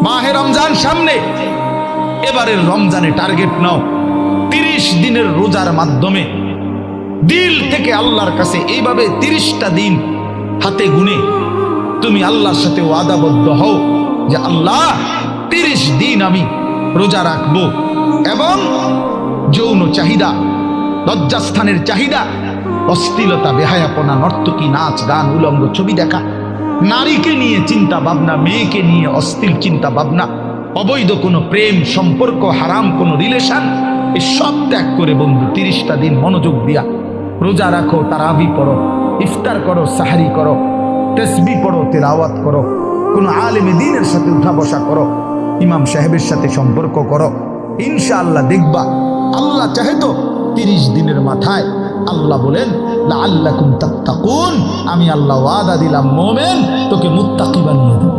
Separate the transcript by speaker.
Speaker 1: মাহে রমজান সামনে, এবারের রমজানে টার্গেট নাও 30 দিনের রোজার মাধ্যমে দিল থেকে আল্লাহর কাছে এইভাবে 30টা দিন হাতে গুনে তুমি আল্লাহর সাথে ওয়াদাবদ্ধ হও যে আল্লাহ 30 দিন আমি রোজা রাখবো, এবং যৌন চাহিদা, লজ্জাস্থানের চাহিদা, অশ্লীলতা, বেহায়াপনা, নর্তকী, নাচ গান, উলঙ্গ ছবি দেখা, নারীকে নিয়ে চিন্তা ভাবনা, মেয়েকে নিয়ে অশ্লীল চিন্তা ভাবনা, অবৈধ কোনো প্রেম সম্পর্ক, হারাম কোনো রিলেশন, এই সব ত্যাগ করে বন্ধু 30টা দিন মনোযোগ দিয়া রোজা রাখো, তারাবি পড়ো, ইফতার করো, সাহারি করো, তাসবিহ পড়ো, তেলাওয়াত করো, কোনো আলেমে দ্বীনের সাথে উঠা বসা করো, ইমাম সাহেবের সাথে সম্পর্ক করো। ইনশাআল্লাহ দেখবা আল্লাহ চাহে তো 30 দিনের মাথায় আল্লাহ বলেন লাআল্লাকুম তাত্তাকুন, আমি আল্লাহ ওয়াদা দিলাম মোমেন তোকে মুত্তাকি বানিয়ে দেব।